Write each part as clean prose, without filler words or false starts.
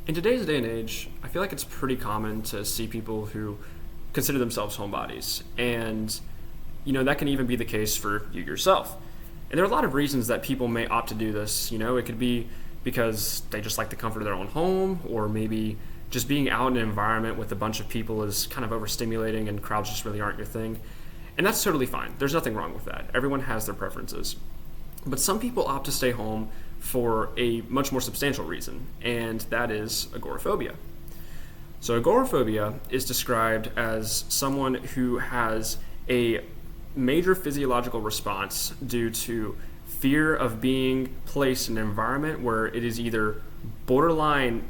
In today's day and age, I feel like it's pretty common to see people who consider themselves homebodies. And, that can even be the case for you yourself. And there are a lot of reasons that people may opt to do this. It could be because they just like the comfort of their own home, or maybe just being out in an environment with a bunch of people is kind of overstimulating and crowds just really aren't your thing. And that's totally fine. There's nothing wrong with that. Everyone has their preferences. But some people opt to stay home for a much more substantial reason, and that is agoraphobia. So agoraphobia is described as someone who has a major physiological response due to fear of being placed in an environment where it is either borderline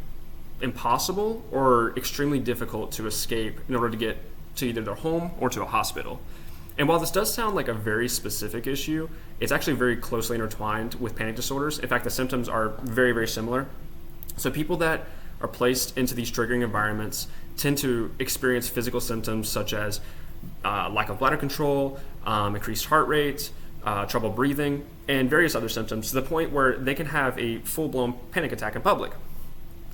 impossible or extremely difficult to escape in order to get to either their home or to a hospital. And while this does sound like a very specific issue, it's actually very closely intertwined with panic disorders. In fact, the symptoms are very, very similar. So people that are placed into these triggering environments tend to experience physical symptoms such as lack of bladder control, increased heart rate, trouble breathing, and various other symptoms to the point where they can have a full-blown panic attack in public.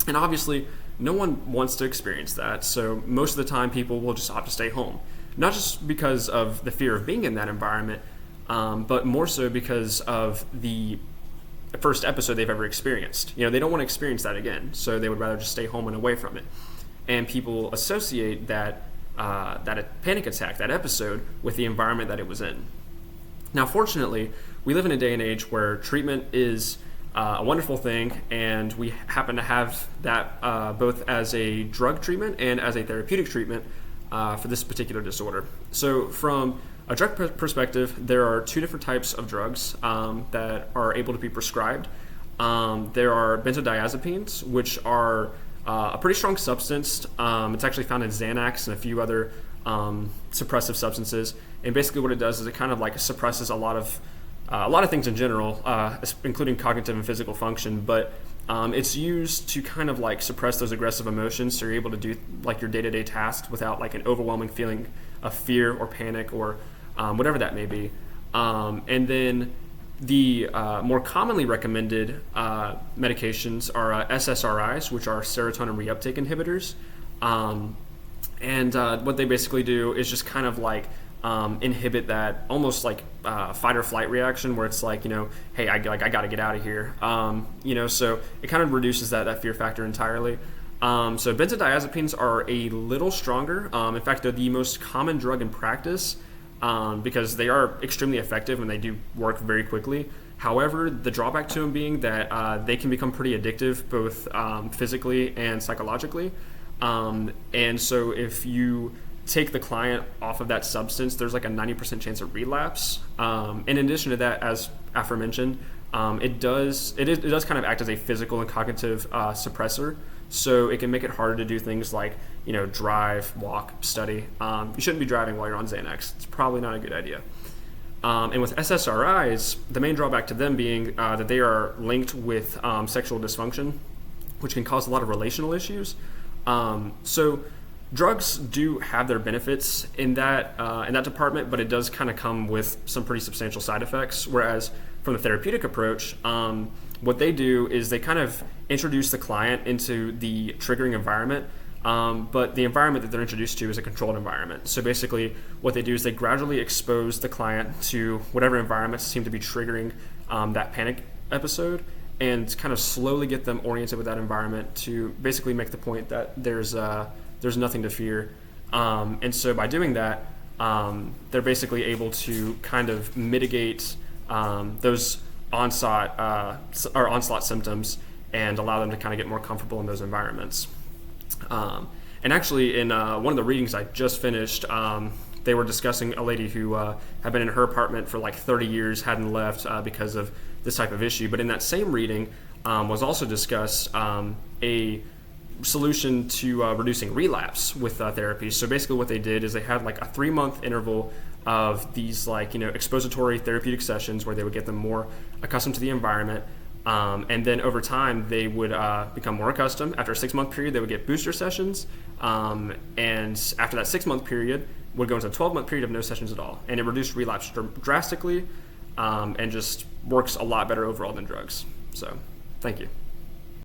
And obviously, no one wants to experience that, so most of the time people will just opt to stay home. Not just because of the fear of being in that environment, but more so because of the first episode they've ever experienced. They don't want to experience that again, so they would rather just stay home and away from it. And people associate that panic attack, that episode, with the environment that it was in. Now, fortunately, we live in a day and age where treatment is a wonderful thing, and we happen to have that both as a drug treatment and as a therapeutic treatment for this particular disorder. So from a drug perspective, there are two different types of drugs that are able to be prescribed. There are benzodiazepines, which are a pretty strong substance. It's actually found in Xanax and a few other suppressive substances. And basically what it does is it kind of like suppresses a lot of things in general, including cognitive and physical function, but it's used to kind of like suppress those aggressive emotions, so you're able to do like your day-to-day tasks without like an overwhelming feeling of fear or panic or whatever that may be. And then the more commonly recommended medications are SSRIs, which are serotonin reuptake inhibitors. And what they basically do is just kind of like inhibit that almost like fight or flight reaction, where it's like, hey, I got to get out of here. So it kind of reduces that fear factor entirely. So benzodiazepines are a little stronger. In fact, they're the most common drug in practice because they are extremely effective and they do work very quickly. However, the drawback to them being that they can become pretty addictive, both physically and psychologically. And so if you take the client off of that substance, there's like a 90% chance of relapse. In addition to that, as aforementioned, it does kind of act as a physical and cognitive suppressor. So it can make it harder to do things like, drive, walk, study. You shouldn't be driving while you're on Xanax. It's probably not a good idea. And with SSRIs, the main drawback to them being that they are linked with sexual dysfunction, which can cause a lot of relational issues. So drugs do have their benefits in that department, but it does kind of come with some pretty substantial side effects. Whereas from the therapeutic approach, what they do is they kind of introduce the client into the triggering environment, but the environment that they're introduced to is a controlled environment. So basically what they do is they gradually expose the client to whatever environments seem to be triggering that panic episode, and kind of slowly get them oriented with that environment to basically make the point that there's nothing to fear. And so by doing that, they're basically able to kind of mitigate those onslaught symptoms and allow them to kind of get more comfortable in those environments. And actually, in one of the readings I just finished, they were discussing a lady who had been in her apartment for like 30 years, hadn't left because of this type of issue. But in that same reading was also discussed a solution to reducing relapse with therapy. So basically what they did is they had like a 3-month interval of these expository therapeutic sessions where they would get them more accustomed to the environment. And then over time, they would become more accustomed. After a 6-month period, they would get booster sessions. And after that 6-month period, would go into a 12-month period of no sessions at all. And it reduced relapse drastically and just works a lot better overall than drugs. So, thank you.